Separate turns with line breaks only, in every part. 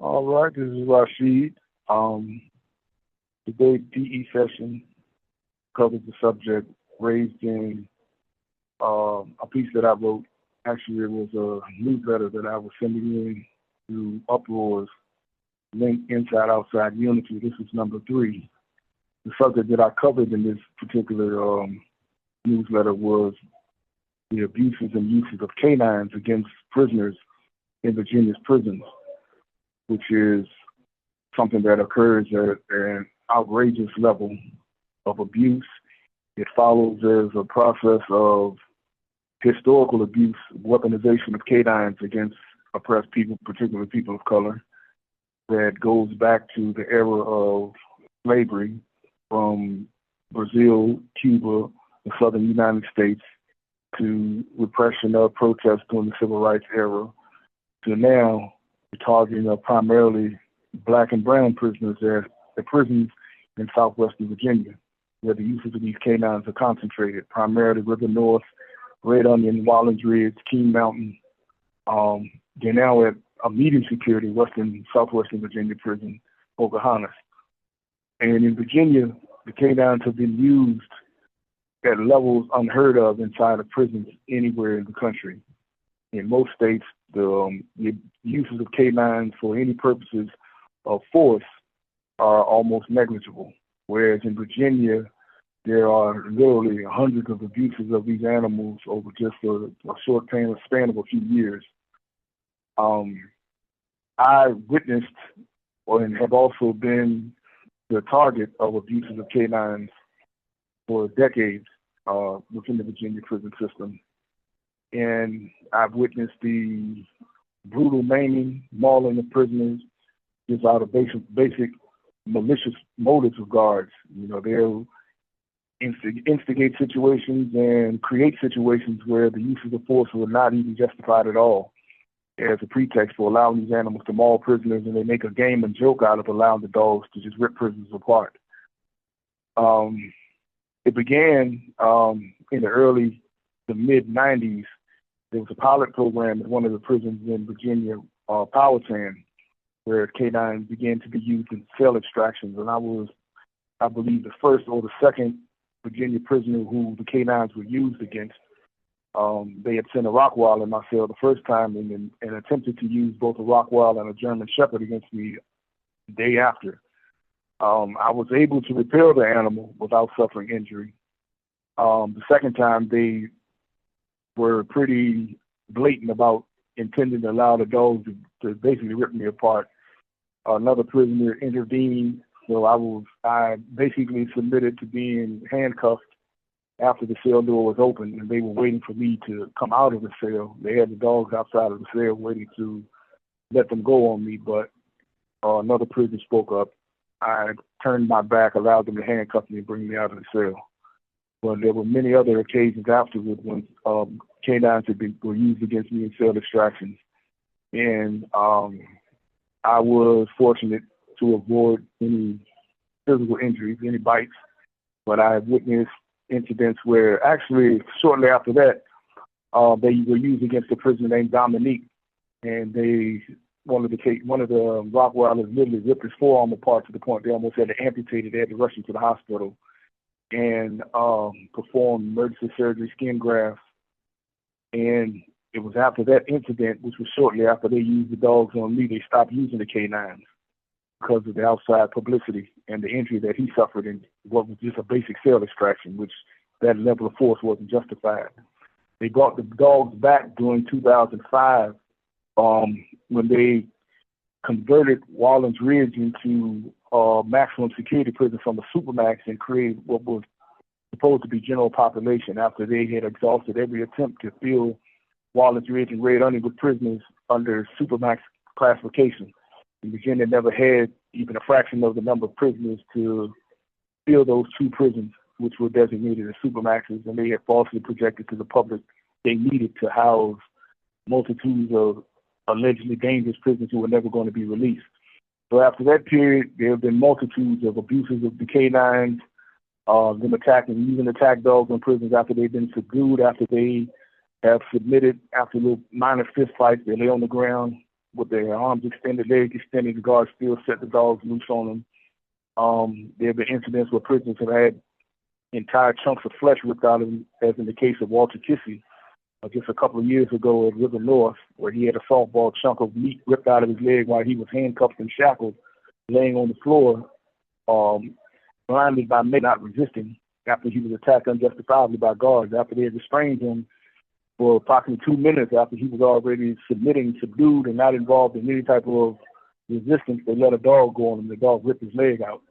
All right, this is Rashid. Today's PE session covers the subject raised in a piece that I wrote. Actually, it was a newsletter that I was sending in to UPROAR's link Inside Outside Unity. This is number 3. The subject that I covered in this particular newsletter was the abuses and uses of canines against prisoners in Virginia's prisons, which is something that occurs at an outrageous level of abuse. It follows as a process of historical abuse, weaponization of canines against oppressed people, particularly people of color, that goes back to the era of slavery from Brazil, Cuba, the southern United States, to repression of protests during the civil rights era, to now the targeting of primarily black and brown prisoners at the prisons in southwestern Virginia, where the uses of these canines are concentrated, primarily River North, Red Onion, Wallens Ridge, King Mountain. They're now at a medium security southwestern Virginia prison, Pocahontas. And in Virginia, the canines have been used at levels unheard of inside of prisons anywhere in the country. In most states, the uses of canines for any purposes of force are almost negligible, whereas in Virginia, there are literally hundreds of abuses of these animals over just a short span of a few years. I witnessed and have also been the target of abuses of canines for decades within the Virginia prison system. And I've witnessed the brutal maiming, mauling of prisoners just out of basic malicious motives of guards. You know, they'll instigate situations and create situations where the use of the force were not even justified at all as a pretext for allowing these animals to maul prisoners, and they make a game and joke out of allowing the dogs to just rip prisoners apart. It began in the mid-90s. There was a pilot program at one of the prisons in Virginia, Powhatan, where canines began to be used in cell extractions. And I was, I believe, the first or the second Virginia prisoner who the canines were used against. They had sent a Rockwall in my cell the first time and attempted to use both a Rockwall and a German Shepherd against me the day after. I was able to repel the animal without suffering injury. The second time, they were pretty blatant about intending to allow the dogs to basically rip me apart. Another prisoner intervened, so I basically submitted to being handcuffed after the cell door was open, and they were waiting for me to come out of the cell. They had the dogs outside of the cell waiting to let them go on me, but another prisoner spoke up. I turned my back, allowed them to handcuff me and bring me out of the cell. But there were many other occasions afterward when canines were used against me in cell extractions. And I was fortunate to avoid any physical injuries, any bites. But I witnessed incidents where actually shortly after that, they were used against a prisoner named Dominique. And one of the Rottweilers literally ripped his forearm apart to the point they almost had to amputate it. They had to rush him to the hospital and perform emergency surgery, skin grafts. And it was after that incident, which was shortly after they used the dogs on me, they stopped using the canines because of the outside publicity and the injury that he suffered in what was just a basic cell extraction, which that level of force wasn't justified. They brought the dogs back during 2005 when they converted Wallens Ridge into maximum security prison from a supermax and created what was supposed to be general population after they had exhausted every attempt to fill Wallens Ridge and Red Onion with prisoners under supermax classification. And Virginia never had even a fraction of the number of prisoners to fill those two prisons, which were designated as supermaxes, and they had falsely projected to the public they needed to house multitudes of allegedly dangerous prisoners who were never going to be released. So after that period, there have been multitudes of abuses of the canines, them using attack dogs in prisons after they've been subdued, after they have submitted, after little minor fist fights, they lay on the ground with their arms extended, legs extended, the guards still set the dogs loose on them. There have been incidents where prisoners have had entire chunks of flesh ripped out of them, as in the case of Walter Kissy, just a couple of years ago at River North, where he had a softball chunk of meat ripped out of his leg while he was handcuffed and shackled, laying on the floor, blinded by men not resisting, after he was attacked unjustifiably by guards, after they had restrained him for approximately 2 minutes after he was already subdued, and not involved in any type of resistance. They let a dog go on him. The dog ripped his leg out.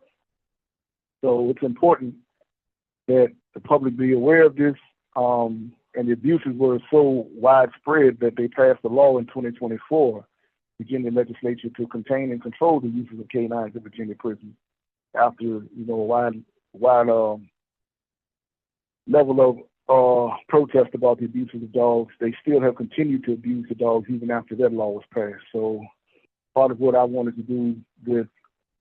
So it's important that the public be aware of this. And the abuses were so widespread that they passed a law in 2024, Virginia legislature, to contain and control the uses of canines in Virginia prisons. After a wide level of protest about the abuses of dogs, they still have continued to abuse the dogs even after that law was passed. So part of what I wanted to do with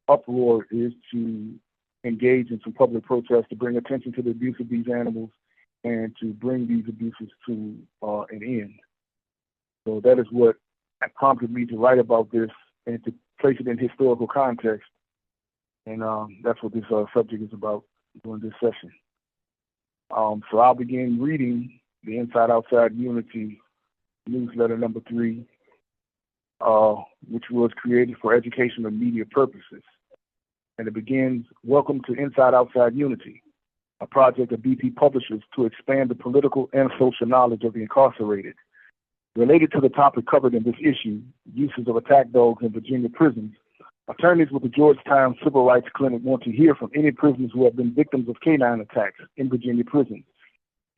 UPROAR is to engage in some public protest to bring attention to the abuse of these animals and to bring these abuses to an end. So that is what prompted me to write about this and to place it in historical context. And that's what this subject is about during this session. So I'll begin reading the Inside Outside Unity newsletter number 3, which was created for educational media purposes. And it begins, "Welcome to Inside Outside Unity, a project of BP Publishers to expand the political and social knowledge of the incarcerated. Related to the topic covered in this issue, uses of attack dogs in Virginia prisons, attorneys with the Georgetown Civil Rights Clinic want to hear from any prisoners who have been victims of canine attacks in Virginia prisons.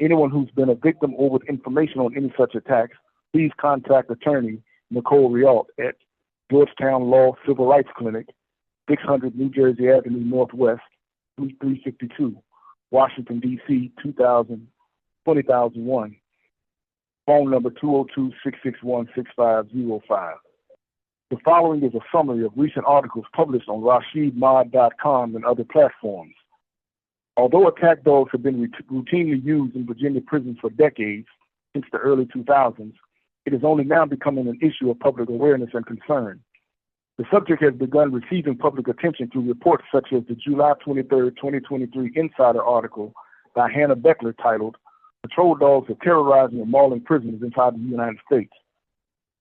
Anyone who's been a victim or with information on any such attacks, please contact attorney Nicole Rialt at Georgetown Law Civil Rights Clinic, 600 New Jersey Avenue Northwest, 3352, Washington, D.C., 20001. Phone number 202-661-6505. The following is a summary of recent articles published on RashidMod.com and other platforms. Although attack dogs have been routinely used in Virginia prisons for decades, since the early 2000s, it is only now becoming an issue of public awareness and concern. The subject has begun receiving public attention through reports such as the July 23, 2023 Insider article by Hannah Beckler titled, "Patrol Dogs Are Terrorizing and Mauling Prisoners Inside the United States."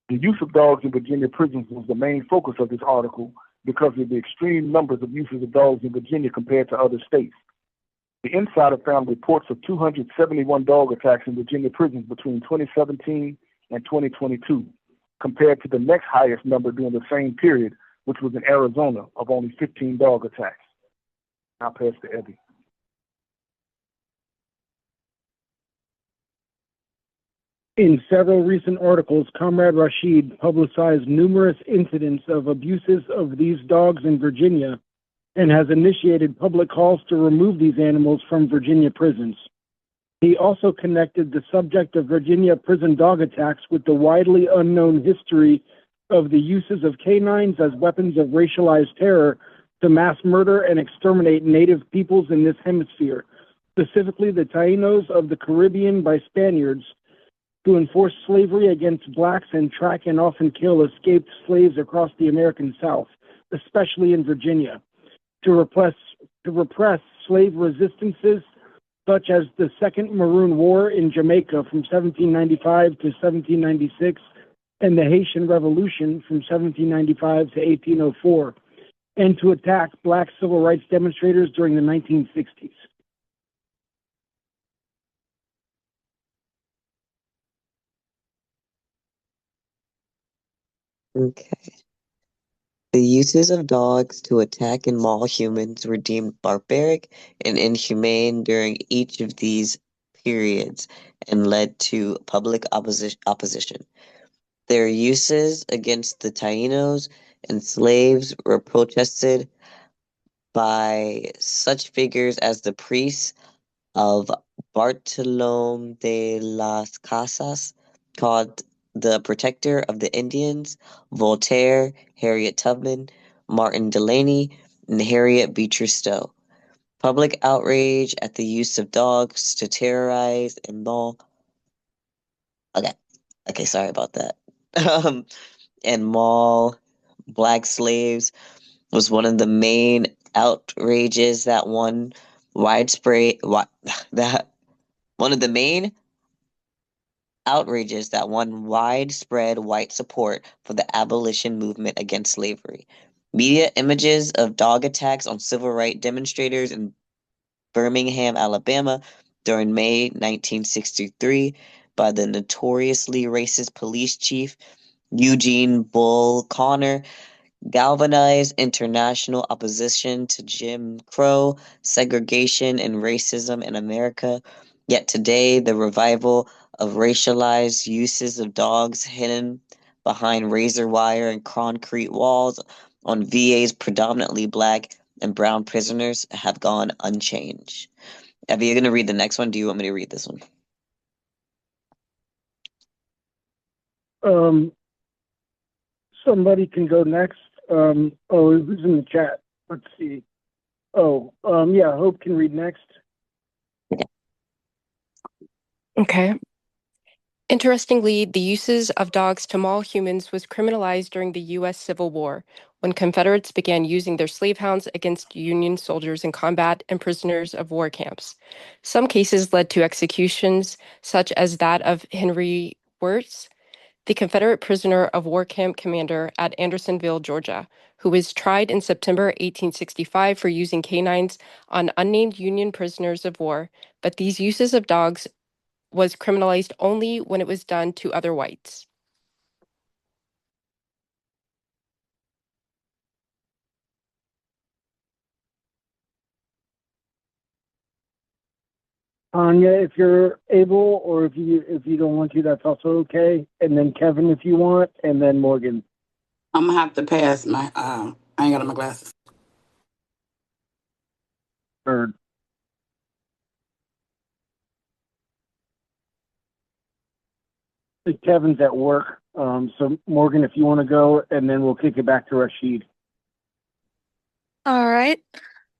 The use of dogs in Virginia prisons was the main focus of this article because of the extreme numbers of uses of dogs in Virginia compared to other states. The Insider found reports of 271 dog attacks in Virginia prisons between 2017 and 2022, compared to the next highest number during the same period, which was in Arizona, of only 15 dog attacks. I'll pass to Evie.
In several recent articles, Comrade Rashid publicized numerous incidents of abuses of these dogs in Virginia and has initiated public calls to remove these animals from Virginia prisons. He also connected the subject of Virginia prison dog attacks with the widely unknown history of the uses of canines as weapons of racialized terror to mass murder and exterminate native peoples in this hemisphere, specifically the Taínos of the Caribbean by Spaniards, to enforce slavery against blacks and track and often kill escaped slaves across the American South, especially in Virginia, to repress slave resistances such as the Second Maroon War in Jamaica from 1795 to 1796 and the Haitian Revolution from 1795 to 1804, and to attack black civil rights demonstrators during the 1960s.
Okay. The uses of dogs to attack and maul humans were deemed barbaric and inhumane during each of these periods and led to public opposition. Their uses against the Taínos and slaves were protested by such figures as the priests of Bartolome de las Casas, called the Protector of the Indians, Voltaire, Harriet Tubman, Martin Delany, and Harriet Beecher Stowe. Public outrage at the use of dogs to terrorize and maul. Okay, sorry about that. and maul black slaves was one of the main outrages that won widespread that one of the main outrages that won widespread white support for the abolition movement against slavery. Media images of dog attacks on civil rights demonstrators in Birmingham, Alabama during May 1963 by the notoriously racist police chief Eugene Bull Connor galvanized international opposition to Jim Crow, segregation, and racism in America. Yet today, the revival of racialized uses of dogs hidden behind razor wire and concrete walls on VA's predominantly black and brown prisoners have gone unchanged. Are you going to read the next one? Do you want me to read this one?
Somebody can go next. Oh, who's in the chat? Let's see. Yeah, Hope can read next.
Okay. Interestingly, the uses of dogs to maul humans was criminalized during the U.S. Civil War, when Confederates began using their slave hounds against Union soldiers in combat and prisoners of war camps. Some cases led to executions, such as that of Henry Wirtz, the Confederate prisoner of war camp commander at Andersonville, Georgia, who was tried in September 1865 for using canines on unnamed Union prisoners of war, but these uses of dogs was criminalized only when it was done to other whites.
Anya, if you're able, or if you don't want to, that's also okay. And then Kevin, if you want, and then Morgan.
I'm gonna have to pass my. I ain't got my glasses.
Bird. Kevin's at work. So Morgan, if you want to go, and then we'll kick it back to Rashid.
All right.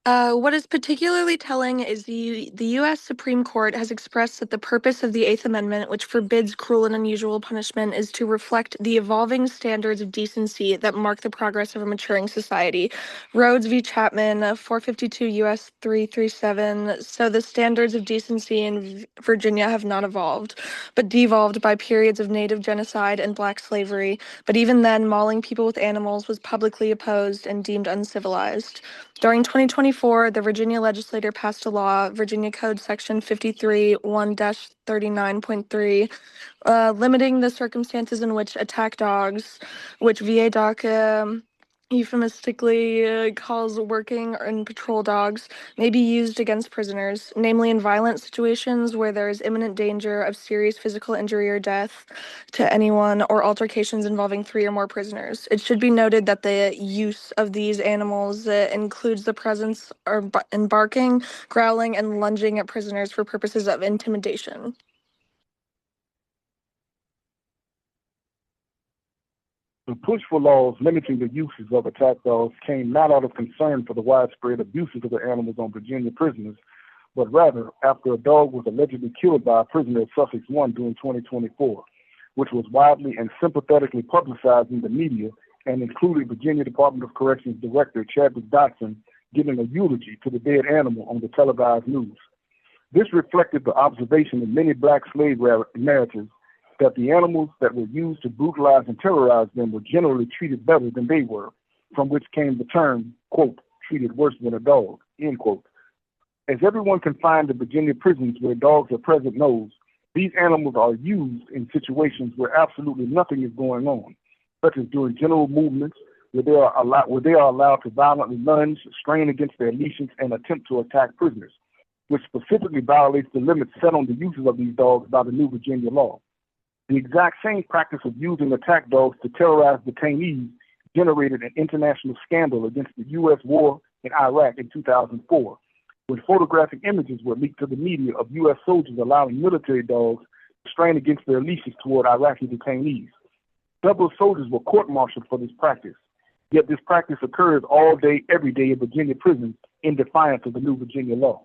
What is particularly telling is the U.S. Supreme Court has expressed that the purpose of the Eighth Amendment, which forbids cruel and unusual punishment, is to reflect the evolving standards of decency that mark the progress of a maturing society. Rhodes v. Chapman, 452 U.S. 337. So the standards of decency in Virginia have not evolved, but devolved by periods of native genocide and black slavery. But even then, mauling people with animals was publicly opposed and deemed uncivilized. During 2024, the Virginia legislature passed a law, Virginia Code Section 53 1-39.3, limiting the circumstances in which attack dogs, which VADOC euphemistically calls working and patrol dogs, may be used against prisoners, namely in violent situations where there is imminent danger of serious physical injury or death to anyone, or altercations involving 3 or more prisoners. It should be noted that the use of these animals includes the presence in barking, growling, and lunging at prisoners for purposes of intimidation.
The push for laws limiting the uses of attack dogs came not out of concern for the widespread abuses of the animals on Virginia prisoners, but rather after a dog was allegedly killed by a prisoner at Sussex 1 during 2024, which was widely and sympathetically publicized in the media and included Virginia Department of Corrections Director Chadwick Dotson giving a eulogy to the dead animal on the televised news. This reflected the observation in many black slave narratives that the animals that were used to brutalize and terrorize them were generally treated better than they were, from which came the term, quote, treated worse than a dog, end quote. As everyone can find in Virginia prisons where dogs are present knows, these animals are used in situations where absolutely nothing is going on, such as during general movements where they are allowed to violently lunge, strain against their leashes, and attempt to attack prisoners, which specifically violates the limits set on the uses of these dogs by the new Virginia law. The exact same practice of using attack dogs to terrorize detainees generated an international scandal against the U.S. war in Iraq in 2004, when photographic images were leaked to the media of U.S. soldiers allowing military dogs to strain against their leashes toward Iraqi detainees. Several soldiers were court-martialed for this practice, yet this practice occurs all day, every day in Virginia prisons in defiance of the new Virginia law.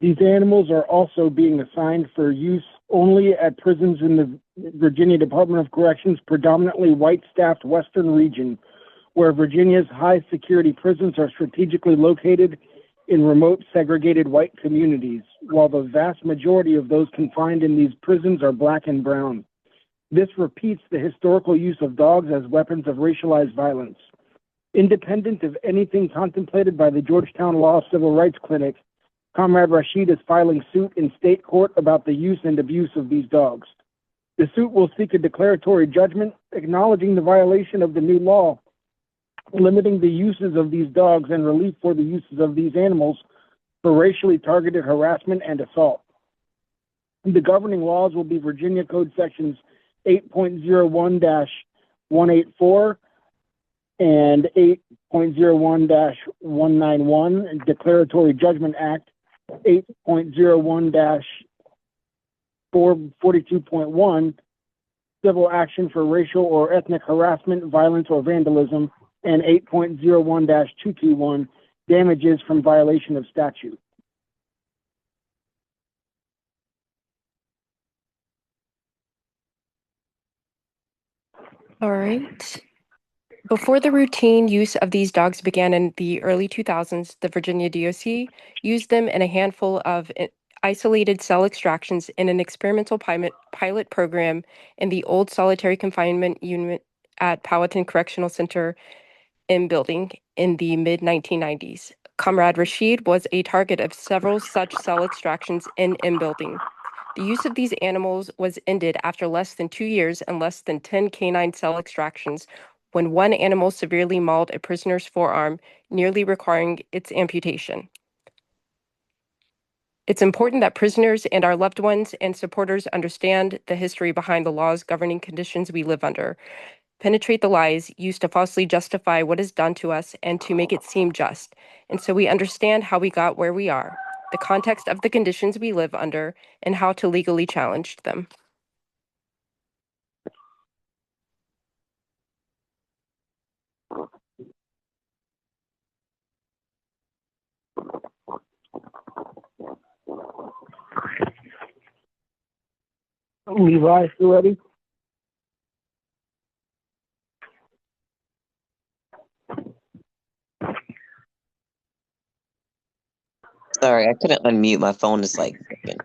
These animals are also being assigned for use only at prisons in the Virginia Department of Corrections, predominantly white-staffed Western region, where Virginia's high-security prisons are strategically located in remote, segregated white communities, while the vast majority of those confined in these prisons are black and brown. This repeats the historical use of dogs as weapons of racialized violence. Independent of anything contemplated by the Georgetown Law Civil Rights Clinic, Comrade Rashid is filing suit in state court about the use and abuse of these dogs. The suit will seek a declaratory judgment acknowledging the violation of the new law, limiting the uses of these dogs and relief for the uses of these animals for racially targeted harassment and assault. The governing laws will be Virginia Code Sections 8.01-184 and 8.01-191, Declaratory Judgment Act 8.01-442.1, Civil Action for Racial or Ethnic Harassment, Violence, or Vandalism, and 8.01-221, Damages from Violation of Statute.
All right. Before the routine use of these dogs began in the early 2000s, the Virginia DOC used them in a handful of isolated cell extractions in an experimental pilot program in the old solitary confinement unit at Powhatan Correctional Center in building in the mid-1990s. Comrade Rashid was a target of several such cell extractions in building. The use of these animals was ended after less than 2 years and less than 10 canine cell extractions when one animal severely mauled a prisoner's forearm, nearly requiring its amputation. It's important that prisoners and our loved ones and supporters understand the history behind the laws governing conditions we live under, penetrate the lies used to falsely justify what is done to us and to make it seem just, and so we understand how we got where we are, the context of the conditions we live under, and how to legally challenge them.
Levi, you ready?
Sorry, I couldn't unmute. My phone is like freaking.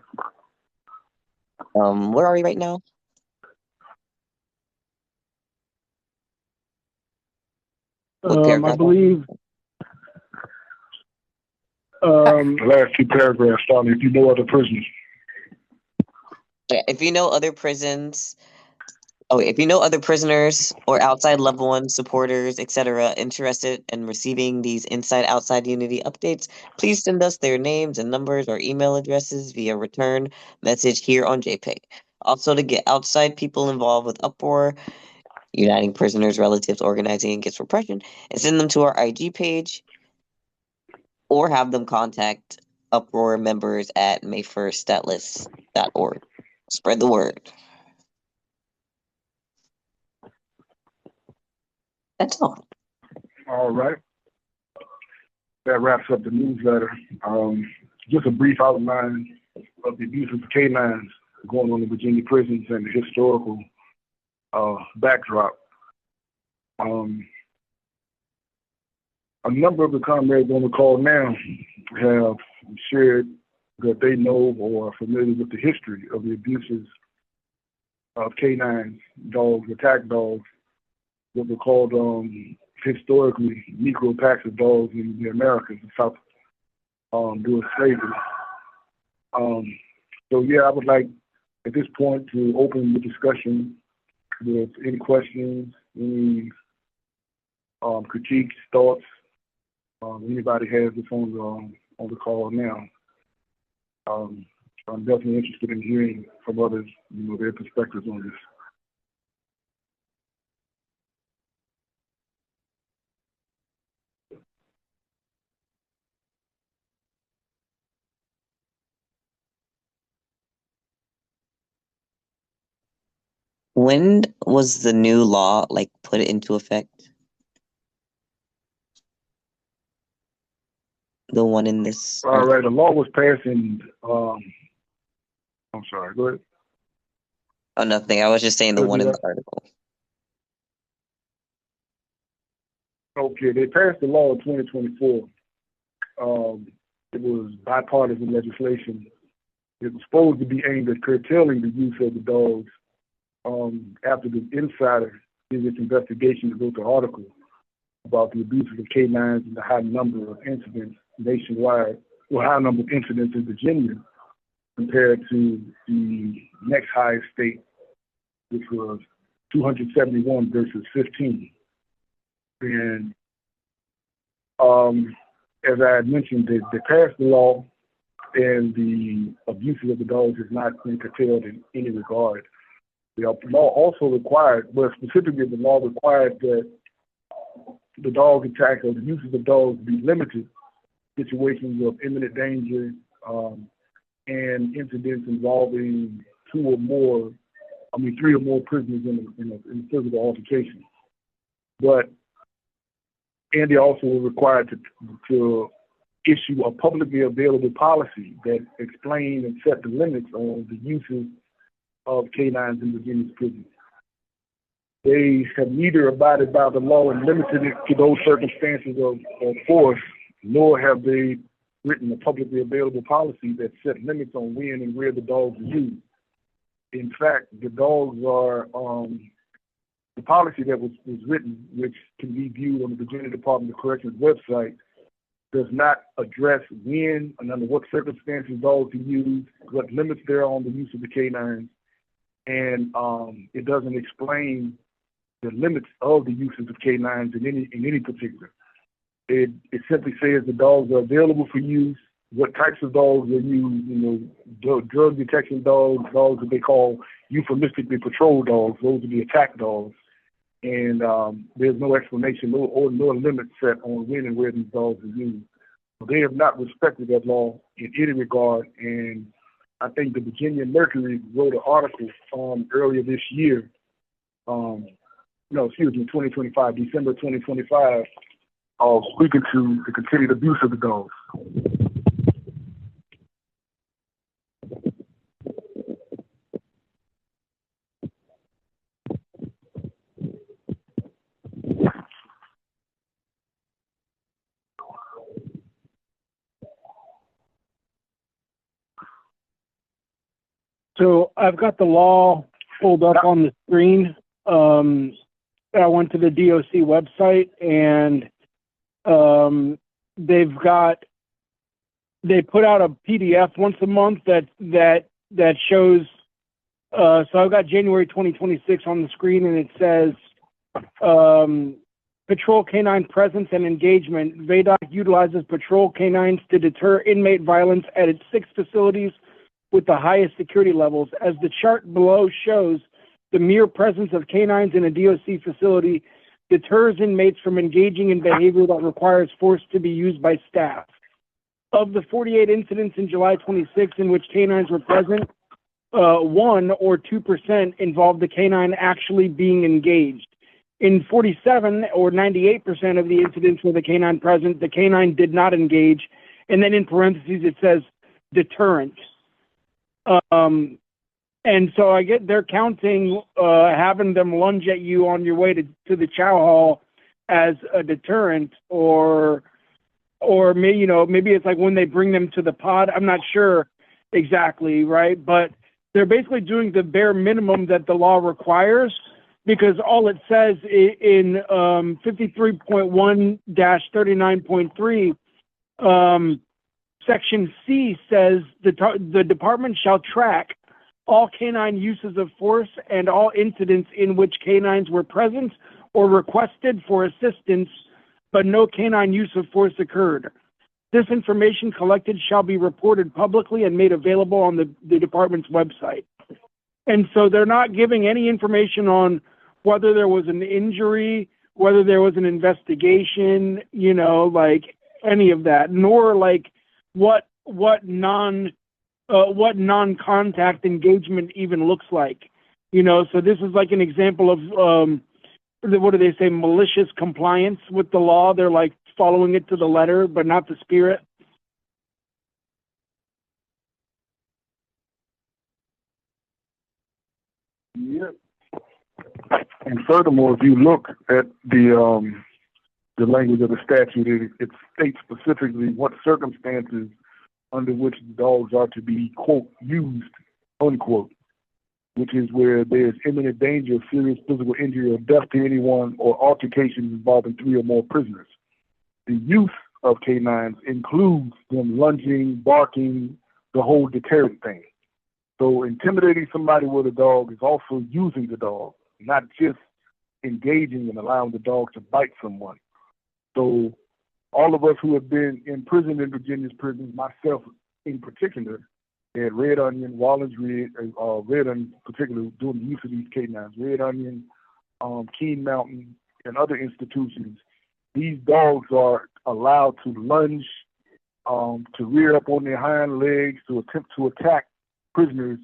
Where are we right now? What paragraph?
I believe.
The last two paragraphs starting, if you know other prisons.
Yeah, if you know other prisons, if you know other prisoners or outside loved ones, supporters, etc., interested in receiving these inside-outside Unity updates, please send us their names and numbers or email addresses via return message here on JPEG. Also, to get outside people involved with UPROAR, uniting prisoners, relatives, organizing against repression, and send them to our IG page, or have them contact UPROAR members at mayfirst.list.org. Spread the word. That's all.
All right. That wraps up the newsletter. Just a brief outline of the abuse of canines going on in Virginia prisons and the historical backdrop. A number of the comrades on the call now have shared that they know or are familiar with the history of the abuses of canines, dogs, attack dogs, what were called historically Negro packs of dogs in the Americas, the South, during slavery. So yeah, I would like at this point to open the discussion with any questions, any critiques, thoughts. Anybody has this on the call now. I'm definitely interested in hearing from others, their perspectives on this.
When was the new law put into effect? The one in this.
All right, the law was passed in, I'm sorry, go ahead.
Oh, nothing. I was just saying the
Go
one in
ahead.
the article.
Okay, they passed the law in 2024. It was bipartisan legislation. It was supposed to be aimed at curtailing the use of the dogs. After the Insider did its investigation, it wrote the article about the abuses of canines and the high number of incidents nationwide, or high number of incidents in Virginia compared to the next highest state, which was 271 versus 15. And as I had mentioned, they passed the law, and the abuses of the dogs has not been curtailed in any regard. The law also required, well, specifically the law required that the dog attack or the uses of dogs be limited to situations of imminent danger and incidents involving three or more prisoners in a physical altercation. And they also were required to issue a publicly available policy that explained and set the limits on the uses of canines in Virginia's prisons. They have neither abided by the law and limited it to those circumstances of force, nor have they written a publicly available policy that set limits on when and where the dogs are used. In fact, the dogs are, the policy that was written, which can be viewed on the Virginia Department of Corrections website, does not address when and under what circumstances dogs are used, what limits there are on the use of the canines, and it doesn't explain the limits of the uses of canines in any particular. It simply says the dogs are available for use, what types of dogs are used, drug detection dogs, dogs that they call euphemistically patrol dogs, those are the attack dogs. And there's no explanation, no limit set on when and where these dogs are used. So they have not respected that law in any regard. And I think the Virginia Mercury wrote an article earlier this year, 2025, December 2025, speaking to the continued abuse of the dogs.
So I've got the law pulled up on the screen. I went to the DOC website, and they put out a PDF once a month that shows. So I've got January 2026 on the screen, and it says patrol canine presence and engagement. VADOC utilizes patrol canines to deter inmate violence at its 6 facilities with the highest security levels. As the chart below shows, the mere presence of canines in a DOC facility deters inmates from engaging in behavior that requires force to be used by staff. Of the 48 incidents in July 26 in which canines were present, 1 or 2% involved the canine actually being engaged. In 47 or 98% of the incidents with the canine present, the canine did not engage. And then in parentheses, it says deterrent. And so they're counting having them lunge at you on your way to the chow hall as a deterrent, or maybe it's like when they bring them to the pod. I'm not sure exactly, right? But they're basically doing the bare minimum that the law requires, because all it says in 53.1-39.3, Section C says the department shall track all canine uses of force and all incidents in which canines were present or requested for assistance, but no canine use of force occurred. This information collected shall be reported publicly and made available on the department's website. And so they're not giving any information on whether there was an injury, whether there was an investigation, like any of that, nor like what non-contact engagement even looks like. So this is like an example of what do they say, malicious compliance with the law. They're like following it to the letter, but not the spirit.
And furthermore, if you look at the language of the statute, it states specifically what circumstances under which the dogs are to be, quote, used, unquote, which is where there's imminent danger of serious physical injury or death to anyone or altercations involving 3 or more prisoners. The use of canines includes them lunging, barking, the whole deterrent thing. So intimidating somebody with a dog is also using the dog, not just engaging and allowing the dog to bite someone. So all of us who have been imprisoned in Virginia's prisons, myself in particular, at Red Onion, Wallen's Red, Red Onion, particularly doing the use of these canines, Red Onion, Keene Mountain, and other institutions, these dogs are allowed to lunge, to rear up on their hind legs, to attempt to attack prisoners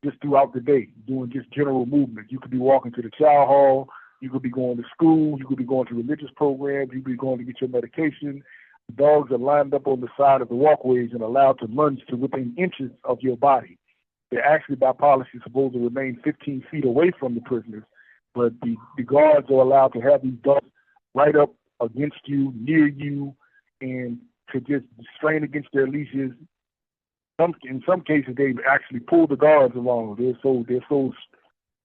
just throughout the day, doing just general movement. You could be walking to the chow hall, you could be going to school, you could be going to religious programs, you could be going to get your medication. The dogs are lined up on the side of the walkways and allowed to lunge to within inches of your body. They're actually, by policy, supposed to remain 15 feet away from the prisoners, but the guards are allowed to have these dogs right up against you, near you, and to just strain against their leashes. In some cases, they actually pull the guards along. They're so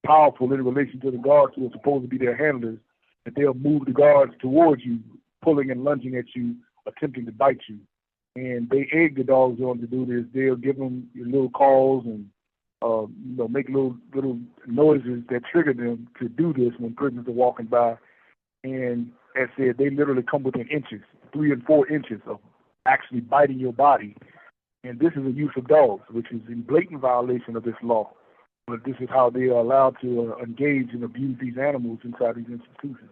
powerful in relation to the guards who are supposed to be their handlers that they'll move the guards towards you, pulling and lunging at you, attempting to bite you. And they egg the dogs on to do this. They'll give them little calls and make little noises that trigger them to do this when prisoners are walking by. And as I said, they literally come within inches, 3 and 4 inches of actually biting your body. And this is a use of dogs, which is in blatant violation of this law. But this is how they are allowed to engage and abuse these animals inside these institutions.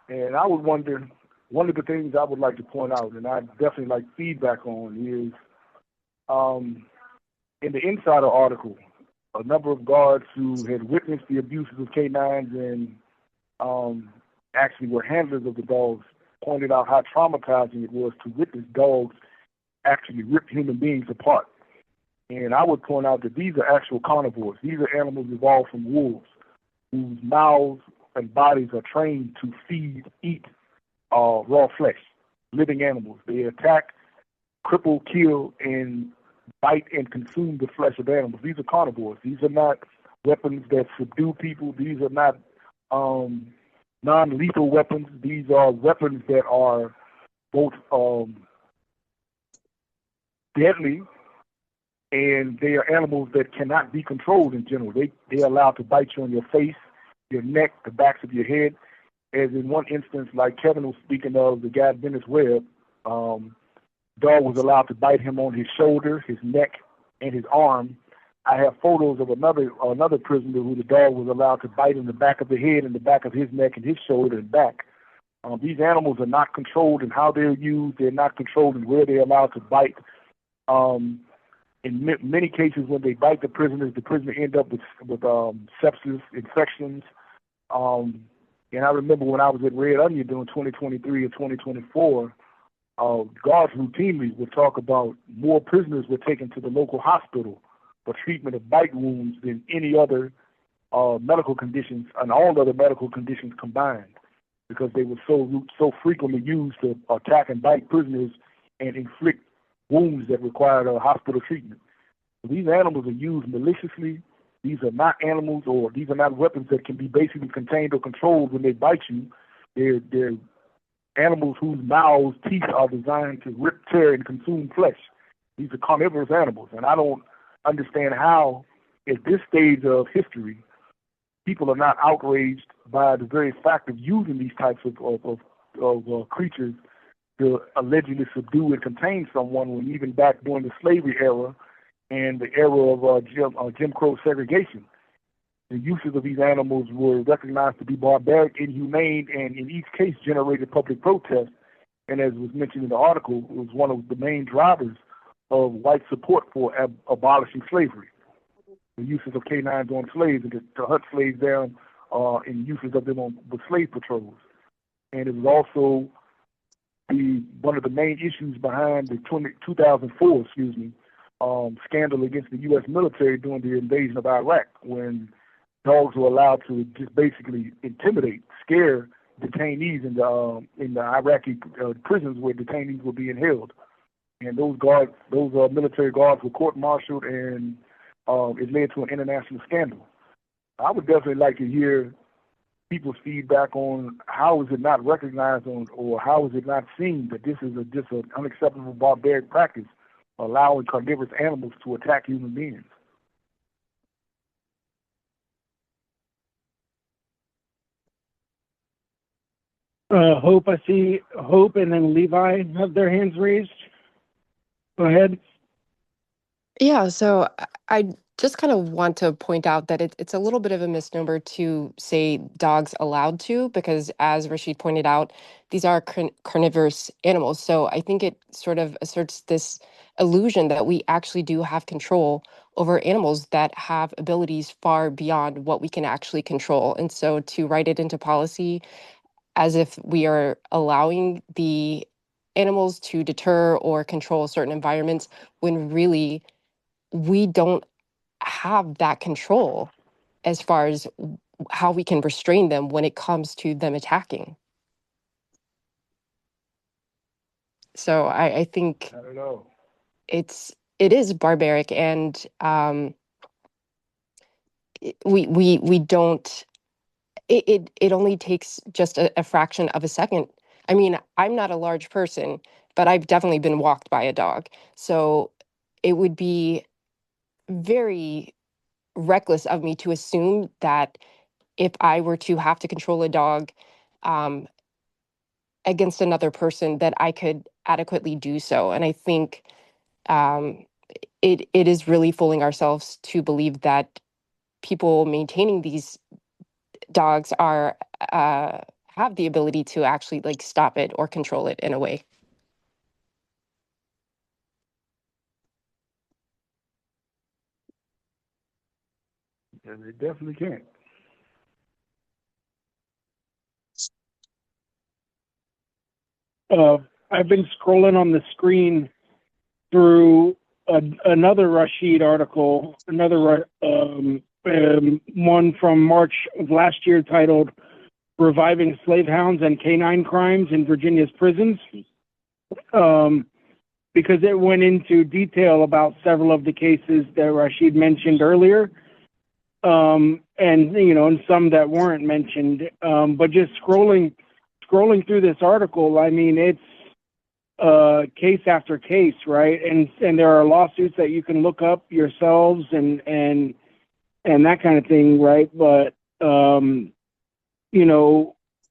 And I would wonder, one of the things I would like to point out, and I'd definitely like feedback on, is in the Insider article, a number of guards who had witnessed the abuses of canines and actually were handlers of the dogs pointed out how traumatizing it was to witness dogs actually rip human beings apart. And I would point out that these are actual carnivores. These are animals evolved from wolves, whose mouths and bodies are trained to eat raw flesh, living animals. They attack, cripple, kill, and bite and consume the flesh of animals. These are carnivores. These are not weapons that subdue people. These are not non-lethal weapons. These are weapons that are both deadly, and they are animals that cannot be controlled in general. They're allowed to bite you on your face, your neck, the backs of your head. As in one instance, like Kevin was speaking of, the guy Dennis Webb, dog was allowed to bite him on his shoulder, his neck, and his arm. I have photos of another prisoner who the dog was allowed to bite in the back of the head and the back of his neck and his shoulder and back. These animals are not controlled in how they're used. They're not controlled in where they're allowed to bite. In many cases, when they bite the prisoners end up with sepsis, infections. And I remember when I was at Red Onion during 2023 and 2024, guards routinely would talk about more prisoners were taken to the local hospital for treatment of bite wounds than any other medical conditions and all other medical conditions combined, because they were so frequently used to attack and bite prisoners and inflict wounds that required hospital treatment. So these animals are used maliciously. These are not animals, or these are not weapons that can be basically contained or controlled when they bite you. They're animals whose mouths, teeth are designed to rip, tear, and consume flesh. These are carnivorous animals, and I don't understand how, at this stage of history, people are not outraged by the very fact of using these types of creatures to allegedly subdue and contain someone, when even back during the slavery era and the era of Jim Crow segregation, the uses of these animals were recognized to be barbaric, inhumane, and in each case generated public protest. And as was mentioned in the article, it was one of the main drivers of white support for abolishing slavery. The uses of canines on slaves and to hunt slaves down, and uses of them with slave patrols. And it was also one of the main issues behind the 2004, scandal against the U.S. military during the invasion of Iraq, when dogs were allowed to just basically intimidate, scare detainees in the Iraqi prisons where detainees were being held. And those military guards were court-martialed, and it led to an international scandal. I would definitely like to hear people's feedback on how is it not recognized or how is it not seen that this is just an unacceptable barbaric practice, allowing carnivorous animals to attack human beings.
Hope, I see Hope and then Levi have their hands raised. Go ahead.
Yeah, so I just kind of want to point out that it's a little bit of a misnomer to say dogs allowed to, because as Rashid pointed out, these are carnivorous animals. So I think it sort of asserts this illusion that we actually do have control over animals that have abilities far beyond what we can actually control. And so to write it into policy as if we are allowing the animals to deter or control certain environments, when really we don't have that control as far as how we can restrain them when it comes to them attacking. So I think
I don't know.
it is barbaric, and we don't. It only takes just a fraction of a second. I mean, I'm not a large person, but I've definitely been walked by a dog. So it would be very reckless of me to assume that if I were to have to control a dog against another person, that I could adequately do so. And I think it is really fooling ourselves to believe that people maintaining these dogs are have the ability to actually like stop it or control it in a way.
Yeah, they definitely can't.
I've been scrolling on the screen through another Rashid article, one from March of last year titled "Reviving Slave Hounds and Canine Crimes in Virginia's Prisons," because it went into detail about several of the cases that Rashid mentioned earlier, and and some that weren't mentioned. But just scrolling through this article, I mean, it's case after case, right? And there are lawsuits that you can look up yourselves and that kind of thing, right? But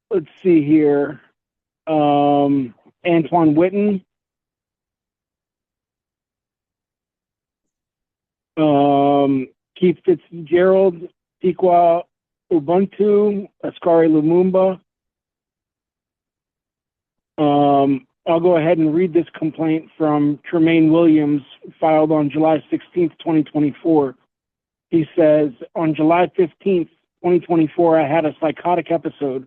let's see here. Antoine Witten, Keith Fitzgerald, Piqua Ubuntu Askari Lumumba. I'll go ahead and read this complaint from Tremaine Williams, filed on July 16th, 2024. He says, on July 15th, 2024, I had a psychotic episode.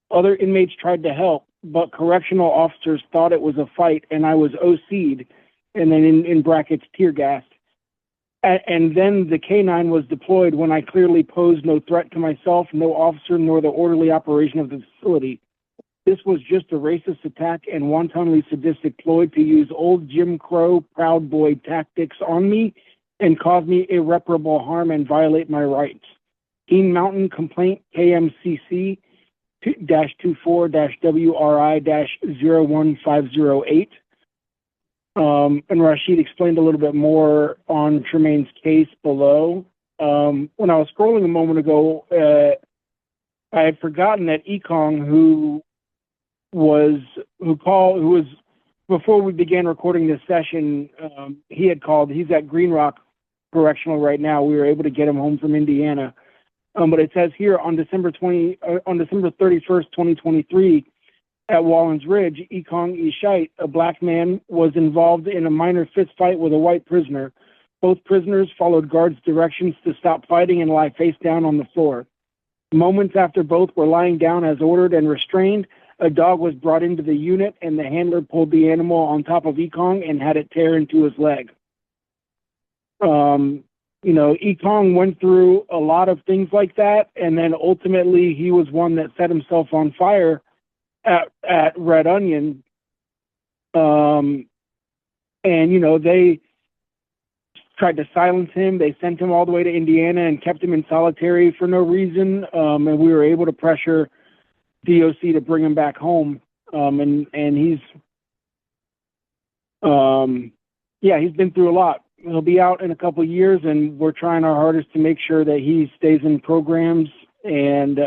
Other inmates tried to help, but correctional officers thought it was a fight, and I was OC'd, and then in brackets, tear gassed. And then the canine was deployed when I clearly posed no threat to myself, no officer, nor the orderly operation of the facility. This was just a racist attack and wantonly sadistic ploy to use old Jim Crow Proud Boy tactics on me and cause me irreparable harm and violate my rights. Keen Mountain Complaint KMCC-24-WRI-01508. And Rashid explained a little bit more on Tremaine's case below. When I was scrolling a moment ago, I had forgotten that Ekong, who was before we began recording this session, he had called. He's at Green Rock Correctional right now. We were able to get him home from Indiana. But it says here on December 31st, 2023, at Wallens Ridge, Ekong Eshape, a black man, was involved in a minor fist fight with a white prisoner. Both prisoners followed guards' directions to stop fighting and lie face down on the floor. Moments after both were lying down as ordered and restrained, a dog was brought into the unit and the handler pulled the animal on top of Ekong and had it tear into his leg. Ekong went through a lot of things like that, and then ultimately he was one that set himself on fire at Red Onion. They tried to silence him. They sent him all the way to Indiana and kept him in solitary for no reason. And we were able to pressure DOC to bring him back home. And he's been through a lot. He'll be out in a couple of years, and we're trying our hardest to make sure that he stays in programs and,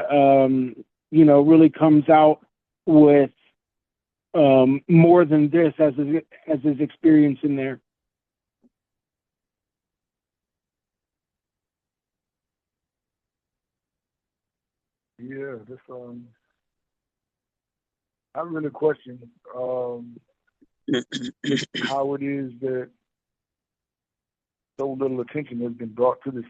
really comes out with more than this as his experience in there.
Yeah, this I really question how it is that so little attention has been brought to these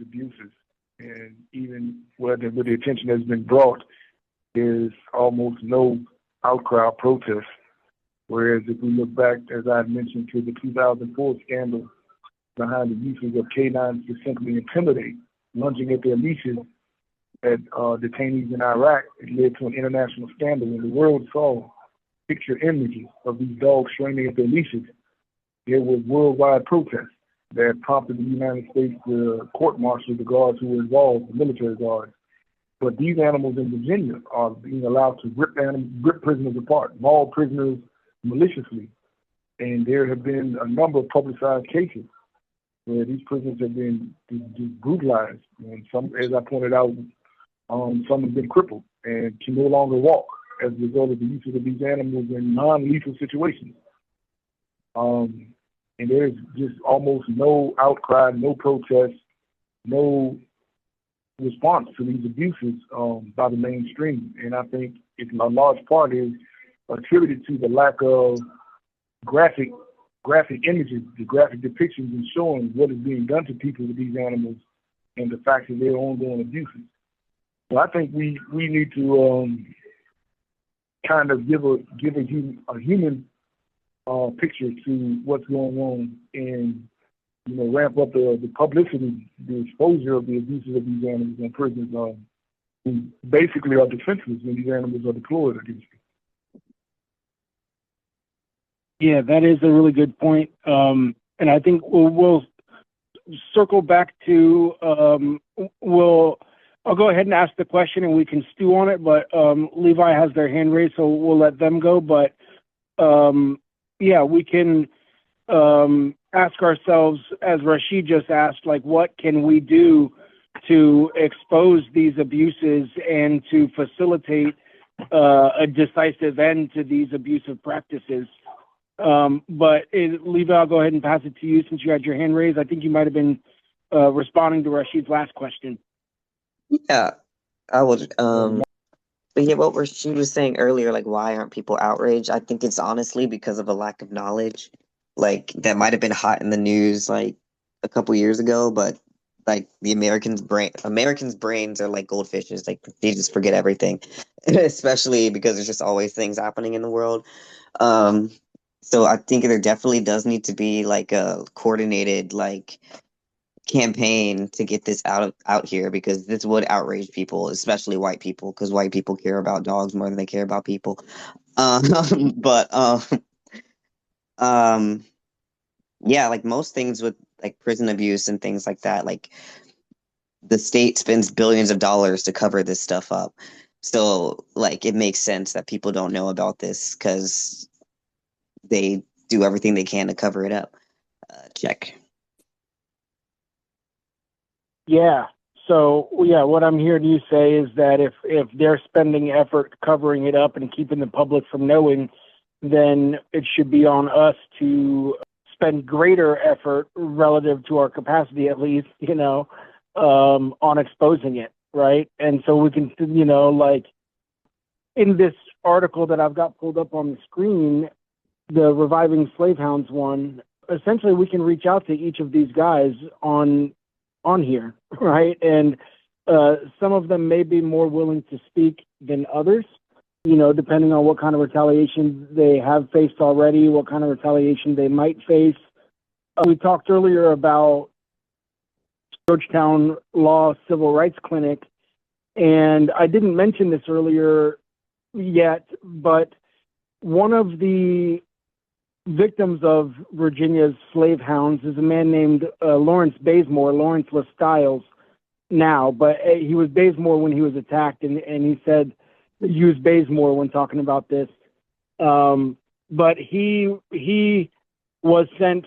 abuses, and even where the attention has been brought, there's almost no outcry or protest. Whereas if we look back, as I mentioned, to the 2004 scandal behind the uses of canines to simply intimidate, lunging at their leashes at detainees in Iraq, it led to an international scandal. When the world saw picture images of these dogs straining at their leashes, there was worldwide protest that prompted the United States to court-martial the guards who were involved, the military guards. But these animals in Virginia are being allowed to rip prisoners apart, maul prisoners maliciously. And there have been a number of publicized cases where these prisoners have been just brutalized. And some, as I pointed out, some have been crippled and can no longer walk as a result of the use of these animals in non-lethal situations. And there's just almost no outcry, no protest, no response to these abuses by the mainstream. And I think a large part is attributed to the lack of graphic images, the graphic depictions and showing what is being done to people with these animals and the fact that they're ongoing abuses. So I think we need to kind of give a human picture to what's going on and ramp up the publicity, the exposure of the abuses of these animals in prisons who basically are defenseless when these animals are deployed against them.
Yeah, that is a really good point. And I think we'll circle back to, I'll go ahead and ask the question and we can stew on it, but Levi has their hand raised, so we'll let them go. But we can ask ourselves, as Rashid just asked, like, what can we do to expose these abuses and to facilitate a decisive end to these abusive practices? Levi, I'll go ahead and pass it to you since you had your hand raised. I think you might have been responding to Rashid's last question.
Yeah, I would. But yeah, what Rashid was saying earlier, like, why aren't people outraged? I think it's honestly because of a lack of knowledge. Like, that might have been hot in the news like a couple years ago, but like the Americans' brains are like goldfishes. Like, they just forget everything, especially because there's just always things happening in the world. So I think there definitely does need to be like a coordinated like campaign to get this out here, because this would outrage people, especially white people, because white people care about dogs more than they care about people. Yeah, like most things with like prison abuse and things like that, like the state spends billions of dollars to cover this stuff up. So like it makes sense that people don't know about this because they do everything they can to cover it up. Check.
Yeah. So, what I'm hearing you say is that if they're spending effort covering it up and keeping the public from knowing, then it should be on us to spend greater effort relative to our capacity, at least, on exposing it, right? And so we can, like in this article that I've got pulled up on the screen, the Reviving Slave Hounds one, essentially we can reach out to each of these guys on here, right? And some of them may be more willing to speak than others. depending on what kind of retaliation they have faced already, what kind of retaliation they might face. We talked earlier about Georgetown Law Civil Rights Clinic, and I didn't mention this earlier yet, but one of the victims of Virginia's slave hounds is a man named Lawrence Bazemore. Lawrence was Styles now, but he was Bazemore when he was attacked, and he said use Bazemore when talking about this. But he was sent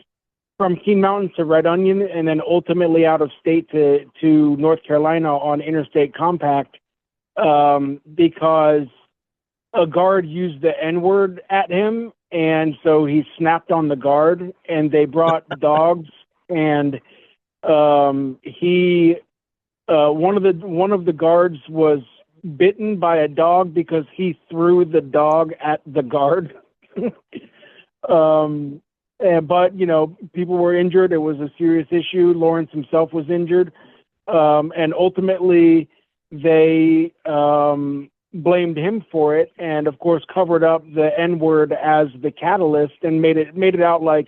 from King Mountain to Red Onion, and then ultimately out of state to North Carolina on interstate compact, because a guard used the N-word at him, and so he snapped on the guard, and they brought dogs, and one of the guards was bitten by a dog because he threw the dog at the guard. But people were injured. It was a serious issue. Lawrence himself was injured, and ultimately they blamed him for it, and of course covered up the N-word as the catalyst and made it out like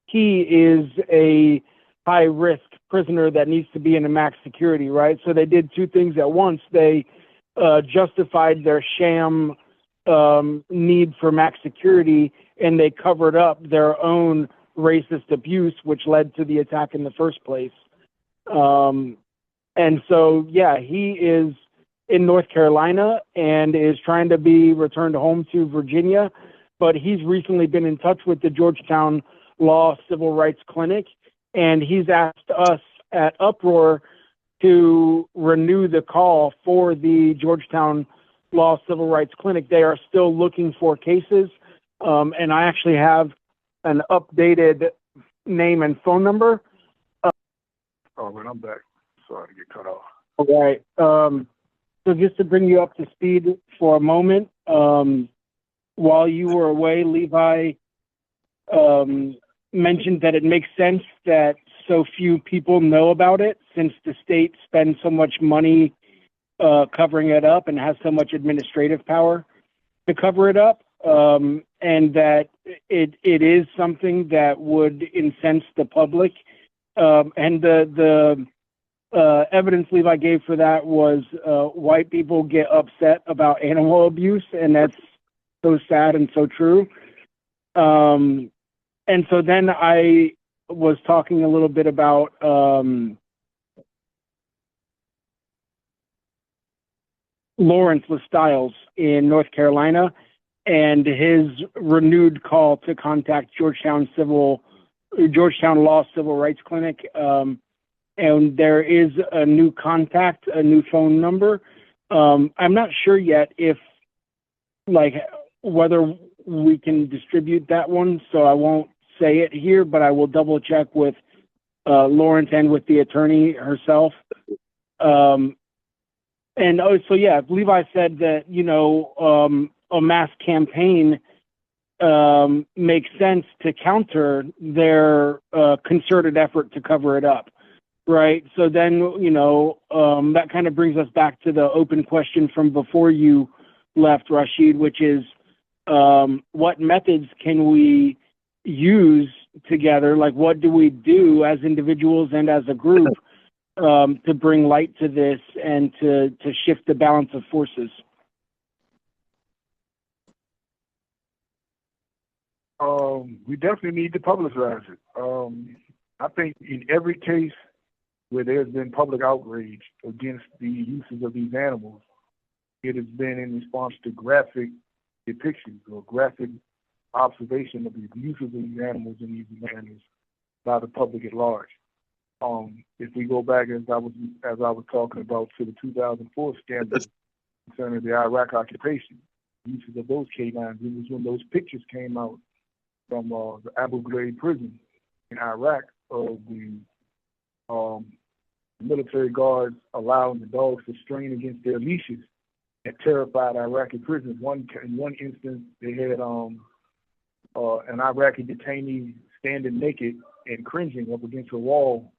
he is a high-risk prisoner that needs to be in a max security, right? So they did two things at once. They justified their sham need for max security, and they covered up their own racist abuse, which led to the attack in the first place. And so, yeah, he is in North Carolina and is trying to be returned home to Virginia, but he's recently been in touch with the Georgetown Law Civil Rights Clinic, and he's asked us at UPROAR to renew the call for the Georgetown Law Civil Rights Clinic. They are still looking for cases, and I actually have an updated name and phone number.
But I'm back. Sorry to get cut off.
All right. So just to bring you up to speed for a moment, while you were away, Levi mentioned that it makes sense that so few people know about it, since the state spends so much money covering it up and has so much administrative power to cover it up, and that it is something that would incense the public. And the evidence Levi gave for that was white people get upset about animal abuse, and that's so sad and so true. And so then I was talking a little bit about Lawrence Styles in North Carolina and his renewed call to contact Georgetown Law Civil Rights Clinic. And there is a new contact, a new phone number. I'm not sure yet whether we can distribute that one, so I won't say it here, but I will double check with Lawrence and with the attorney herself. And so yeah, Levi said that, a mass campaign makes sense to counter their concerted effort to cover it up. Right. So then, that kind of brings us back to the open question from before you left, Rashid, which is what methods can we use together? Like, what do we do as individuals and as a group to bring light to this and to shift the balance of forces?
We definitely need to publicize it. I think in every case where there's been public outrage against the uses of these animals, it has been in response to graphic depictions or graphic observation of the use of these animals in these manners by the public at large. If we go back, as I was talking about, to the 2004 scandal concerning the Iraq occupation, uses of those canines, it was when those pictures came out from the Abu Ghraib prison in Iraq of the military guards allowing the dogs to strain against their leashes that terrified Iraqi prisoners. In one instance, they had an Iraqi detainee standing naked and cringing up against a wall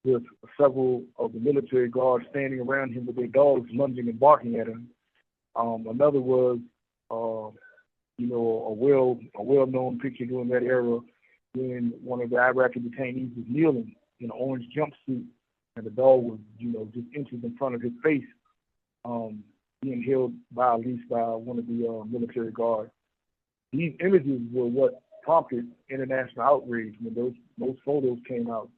with several of the military guards standing around him with their dogs lunging and barking at him. Another was a well-known picture during that era when one of the Iraqi detainees was kneeling in an orange jumpsuit, and the dog was, just inches in front of his face, being held by at least by one of the military guards. These images were what prompted international outrage when those photos came out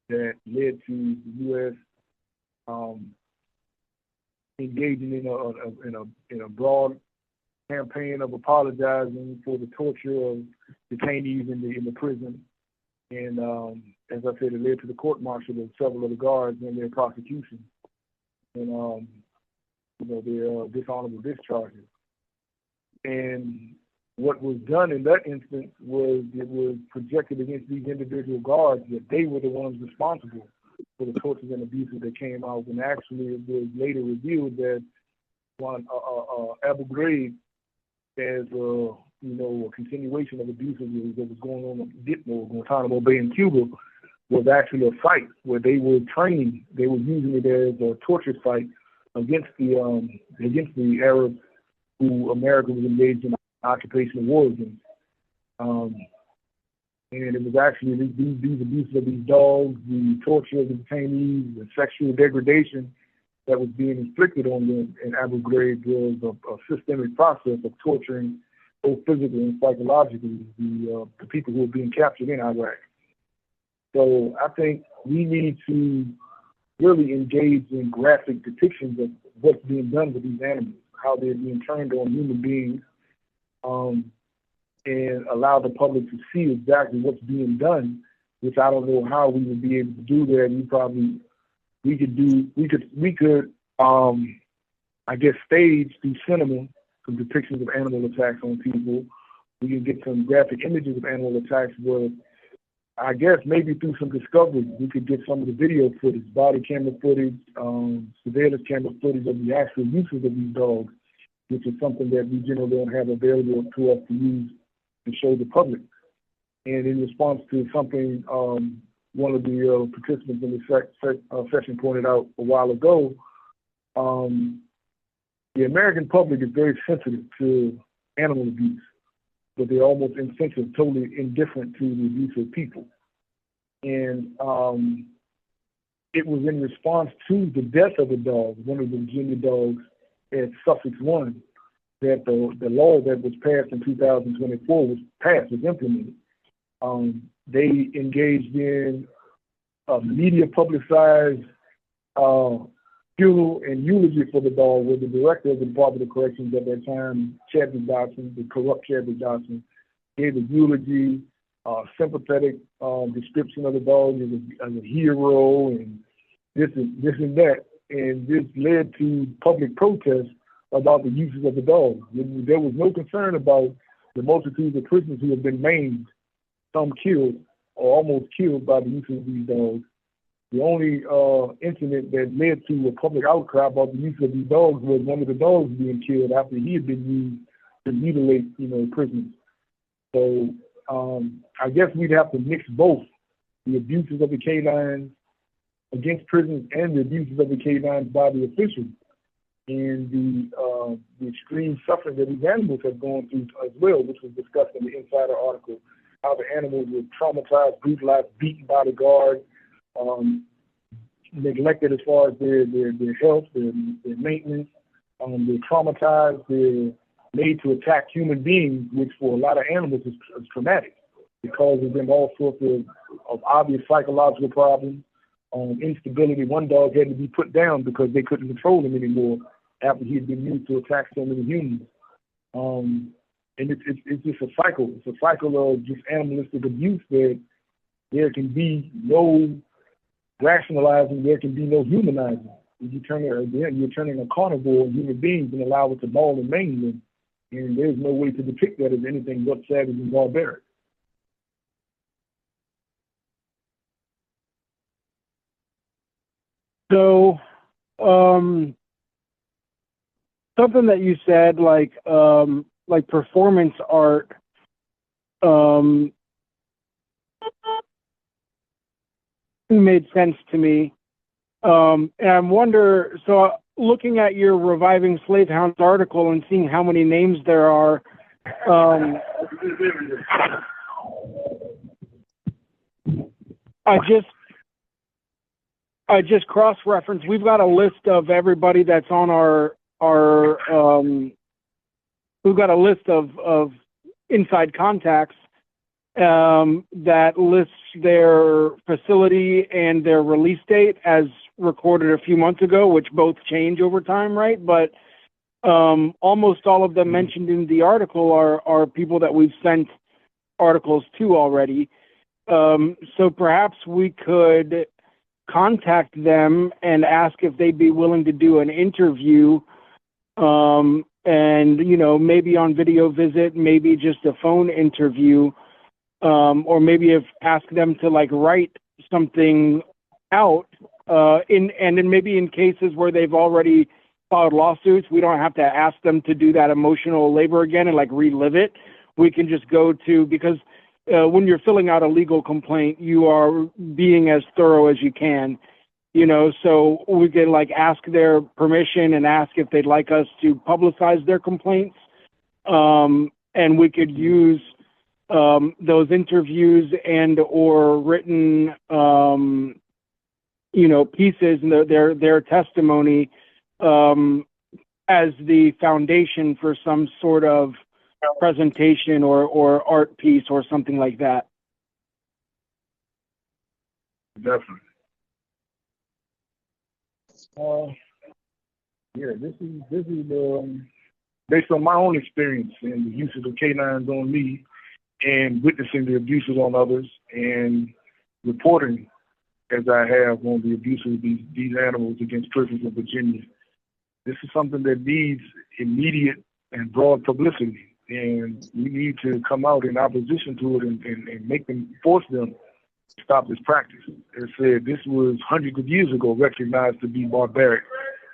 that led to the U.S. Engaging in a broad campaign of apologizing for the torture of detainees in the prison, and as I said, it led to the court-martial of several of the guards and their prosecution, and their dishonorable discharges. And what was done in that instance was it was projected against these individual guards that they were the ones responsible for the tortures and abuses that came out, when actually it was later revealed that Abu Ghraib, as a continuation of abuses that was going on at Guantanamo Bay in Cuba, was actually a fight where they were training. They were using it as a torture site against the Arabs who America was engaged in occupational war against. And it was actually these abuses of these dogs, the torture of the detainees, the sexual degradation that was being inflicted on them in Abu Ghraib was a systemic process of torturing both physically and psychologically the people who were being captured in Iraq. So I think we need to really engage in graphic depictions of what's being done with these animals, how they're being turned on human beings, and allow the public to see exactly what's being done, which I don't know how we would be able to do that. We could I guess stage through cinema some depictions of animal attacks on people. We can get some graphic images of animal attacks, but I guess maybe through some discovery, we could get some of the video footage, body camera footage, surveillance camera footage of the actual uses of these dogs, which is something that we generally don't have available to us to use and show the public. And in response to something one of the participants in the session pointed out a while ago, the American public is very sensitive to animal abuse, but they're almost insensitive, totally indifferent to the abuse of people. And it was in response to the death of a dog, one of the Virginia dogs at Sussex 1, that the law that was passed in 2024 was implemented. They engaged in media publicized funeral and eulogy for the dog, where the director of the Department of Corrections at that time, Chadwick Dodson, the corrupt Chadwick Dodson, gave a eulogy, sympathetic description of the dog as a hero, and this and that. And this led to public protests about the uses of the dog. There was no concern about the multitudes of prisoners who have been maimed, some killed or almost killed by the use of these dogs. The only incident that led to a public outcry about the use of these dogs was one of the dogs being killed after he had been used to mutilate, prisoners. So I guess we'd have to mix both the abuses of the canines against prisoners and the abuses of the canines by the officials, and the extreme suffering that these animals have gone through as well, which was discussed in the Insider article, how the animals were traumatized, brutalized, beaten by the guard, neglected as far as their health, their maintenance. They're traumatized, they're made to attack human beings, which for a lot of animals is traumatic. It causes them all sorts of obvious psychological problems, instability. One dog had to be put down because they couldn't control him anymore after he had been used to attack so many humans. And it's just a cycle. It's a cycle of just animalistic abuse that there can be no rationalizing, there can be no humanizing. You're turning a carnivore into human beings and allow it to maul and maim them. And there's no way to depict that as anything but savage and barbaric.
So, something that you said, like performance art, made sense to me. And I wonder, so looking at your Reviving Slave Hounds article and seeing how many names there are, I just cross-referenced. We've got a list of everybody that's on we've got a list of inside contacts that lists their facility and their release date as recorded a few months ago, which both change over time, right? But almost all of them mentioned in the article are people that we've sent articles to already. So perhaps we could contact them and ask if they'd be willing to do an interview, and, you know, maybe on video visit, maybe just a phone interview, or maybe ask them to like write something out, and then maybe in cases where they've already filed lawsuits, we don't have to ask them to do that emotional labor again and like relive it. We can just go to, because when you're filling out a legal complaint, you are being as thorough as you can, you know, so we can like ask their permission and ask if they'd like us to publicize their complaints. And we could use those interviews and or written, you know, pieces and their testimony as the foundation for some sort of presentation or art piece or something like that.
Definitely. Yeah, this is based on my own experience and the uses of canines on me and witnessing the abuses on others and reporting as I have on the abuses of these animals against prisoners in Virginia. This is something that needs immediate and broad publicity, and we need to come out in opposition to it and make them, force them to stop this practice. As I said, this was hundreds of years ago recognized to be barbaric,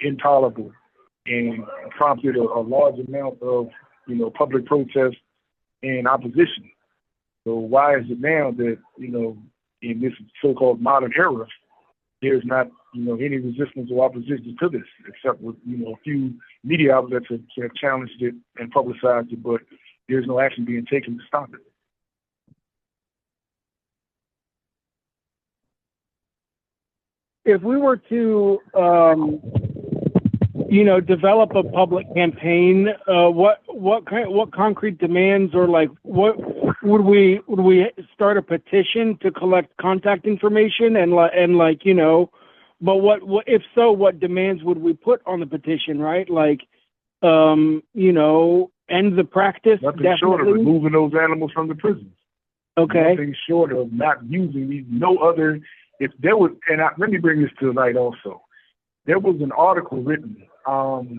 intolerable, and prompted a large amount of, you know, public protest and opposition. So why is it now that, you know, in this so-called modern era, there's not, you know, any resistance or opposition to this, except with, you know, a few media outlets have challenged it and publicized it, but there's no action being taken to stop it.
If we were to, you know, develop a public campaign, what concrete demands, or like what would we start a petition to collect contact information and like, you know, but what if so, what demands would we put on the petition, right? Like, you know, end the practice.
Nothing short of removing those animals from the prisons.
Okay.
Nothing short of not using these. No other. If there was, and let me bring this to light also. There was an article written,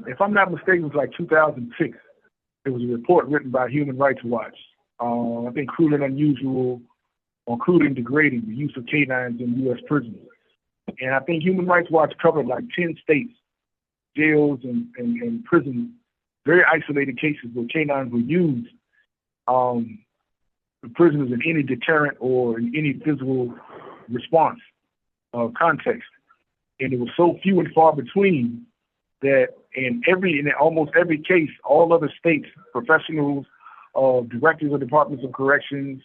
if I'm not mistaken, it was like 2006. There was a report written by Human Rights Watch. I think cruel and unusual, or cruel and degrading, the use of canines in U.S. prisons. And I think Human Rights Watch covered like 10 states, jails and prisons, very isolated cases where canines were used for prisoners in any deterrent or in any physical response context. And it was so few and far between that in almost every case, all other states, professionals, directors of departments of corrections,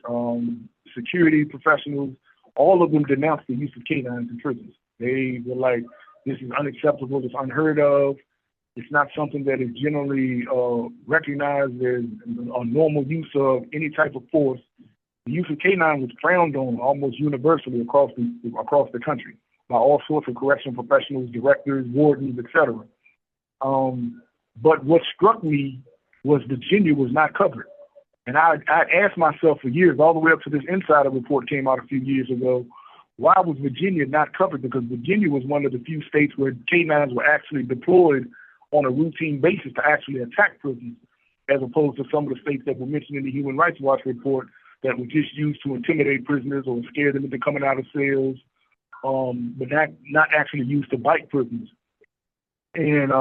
security professionals, all of them denounced the use of canines in prisons. They were like, this is unacceptable, it's unheard of, it's not something that is generally recognized as a normal use of any type of force. The use of canine was frowned on almost universally across the country by all sorts of correctional professionals, directors, wardens, etc. But what struck me was Virginia was not covered. And I asked myself for years, all the way up to this Insider report came out a few years ago, why was Virginia not covered? Because Virginia was one of the few states where canines were actually deployed on a routine basis to actually attack prisons, as opposed to some of the states that were mentioned in the Human Rights Watch report that were just used to intimidate prisoners or scare them into coming out of cells, but not actually used to bite prisoners. And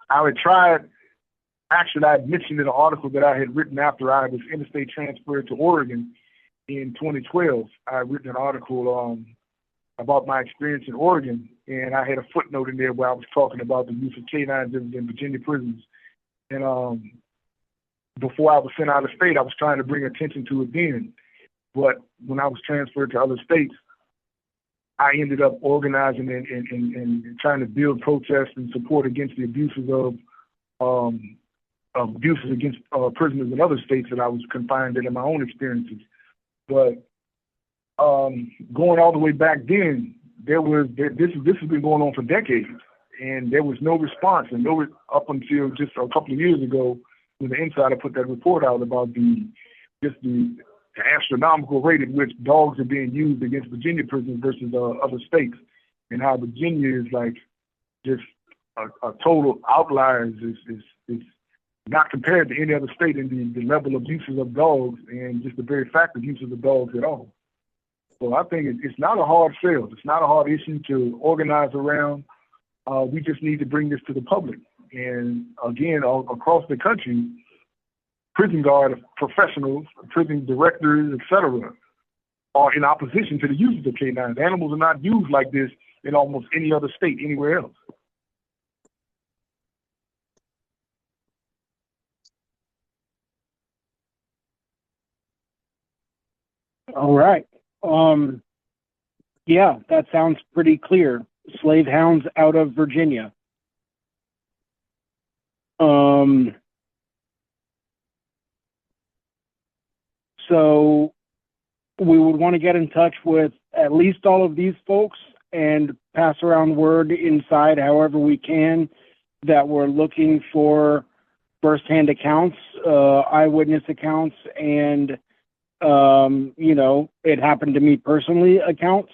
I had tried, actually I had mentioned in an article that I had written after I was interstate transferred to Oregon in 2012. I had written an article about my experience in Oregon, and I had a footnote in there where I was talking about the use of canines in Virginia prisons. And before I was sent out of state, I was trying to bring attention to it then. But when I was transferred to other states, I ended up organizing and trying to build protests and support against the abuses against prisoners in other states that I was confined in my own experiences. But going all the way back then, this has been going on for decades, and there was no response, and up until just a couple of years ago, when the Insider put that report out about the astronomical rate at which dogs are being used against Virginia prisoners versus other states, and how Virginia is like just a total outlier, is not compared to any other state in the level of uses of dogs and just the very fact of uses of dogs at all. So I think it's not a hard sell. It's not a hard issue to organize around. We just need to bring this to the public. And again, across the country, prison guard professionals, prison directors, etc., are in opposition to the use of canines. Animals are not used like this in almost any other state anywhere else.
All right. Yeah, that sounds pretty clear. Slave hounds out of Virginia. So we would want to get in touch with at least all of these folks and pass around word inside however we can that we're looking for firsthand accounts, eyewitness accounts, and it happened to me personally accounts.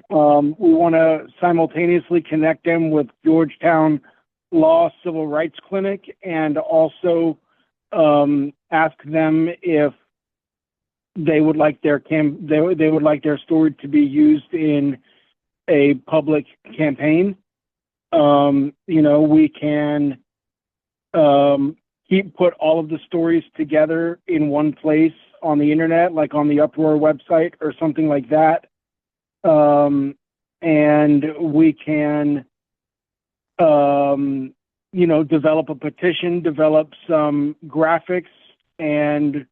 We want to simultaneously connect them with Georgetown Law Civil Rights Clinic, and also ask them if they would like their they would like their story to be used in a public campaign. We can put all of the stories together in one place on the internet, like on the UPROAR website or something like that. And we can, develop a petition, develop some graphics, and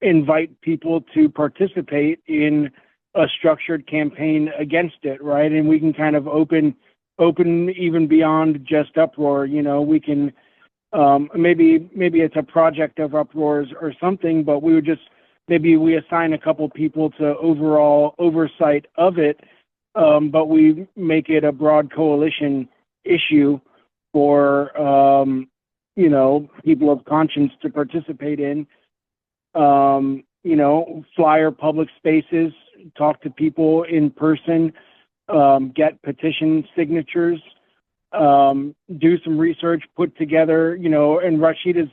invite people to participate in a structured campaign against it, right? And we can kind of open even beyond just UPROAR. We can maybe it's a project of UPROAR's or something, but we would just maybe we assign a couple people to overall oversight of it, but we make it a broad coalition issue for people of conscience to participate in. Flyer public spaces, talk to people in person, get petition signatures, do some research, put together, and Rashid has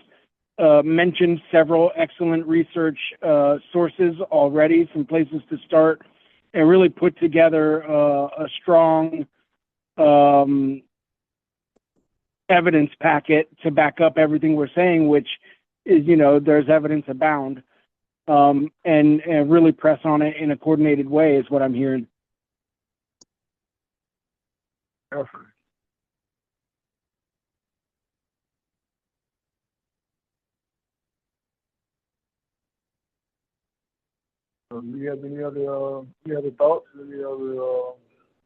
mentioned several excellent research sources already, some places to start, and really put together a strong evidence packet to back up everything we're saying, which is, there's evidence abound, and really press on it in a coordinated way is what I'm hearing.
Definitely. Do you have any other thoughts, any other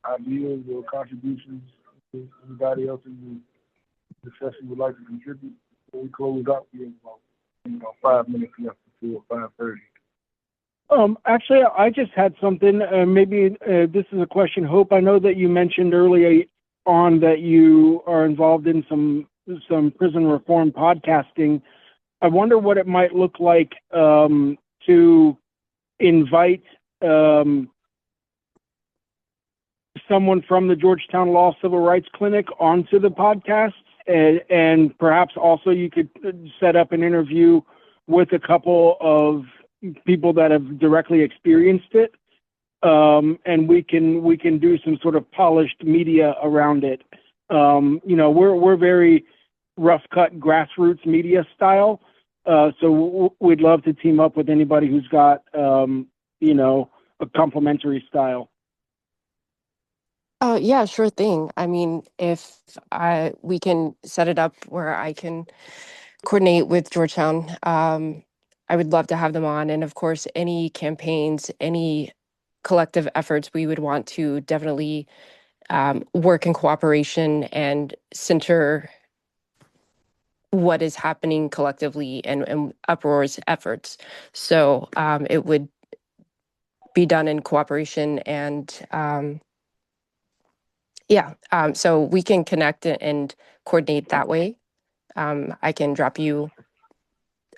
ideas or contributions? Anybody else in the session would like to contribute before we close out? We have about 5 minutes left before 5:30.
Actually, I just had something. Maybe this is a question, Hope. I know that you mentioned earlier on that you are involved in some prison reform podcasting. I wonder what it might look like to invite someone from the Georgetown Law Civil Rights Clinic onto the podcast, and perhaps also you could set up an interview with a couple of people that have directly experienced it, and we can do some sort of polished media around it. We're very rough cut grassroots media style. So we'd love to team up with anybody who's got, a complementary style.
Yeah, sure thing. I mean, if we can set it up where I can coordinate with Georgetown, I would love to have them on. And of course, any campaigns, any collective efforts, we would want to definitely work in cooperation and center what is happening collectively and UPROAR's efforts. So it would be done in cooperation and so we can connect and coordinate that way. I can drop you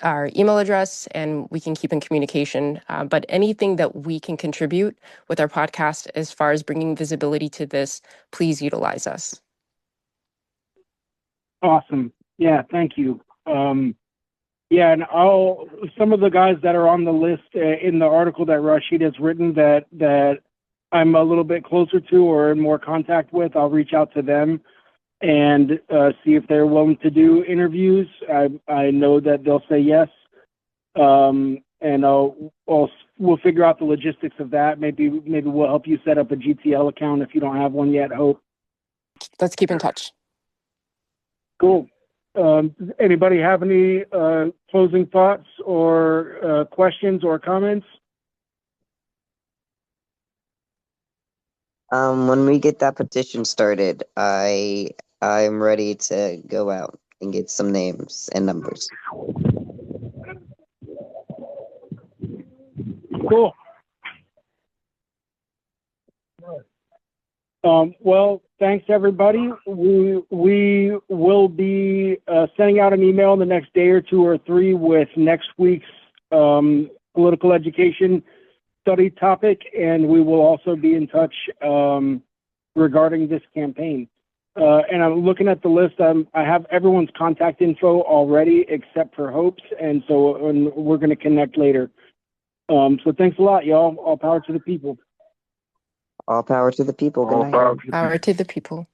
our email address and we can keep in communication. But anything that we can contribute with our podcast as far as bringing visibility to this, please utilize us.
Awesome. Yeah, thank you. Yeah, and some of the guys that are on the list in the article that Rashid has written that I'm a little bit closer to or in more contact with, I'll reach out to them and see if they're willing to do interviews. I know that they'll say yes, and we'll figure out the logistics of that. Maybe we'll help you set up a GTL account if you don't have one yet. Hope.
Let's keep in touch.
Cool. Does anybody have any closing thoughts or questions or comments?
When we get that petition started, I'm ready to go out and get some names and numbers.
Cool. Well, thanks everybody. We will be sending out an email in the next day or two or three with next week's political education study topic, and we will also be in touch regarding this campaign. And I'm looking at the list. I have everyone's contact info already except for Hope's, and we're going to connect later. So thanks a lot, y'all. All power to the people.
All power to the people. Good night.
Power to the people.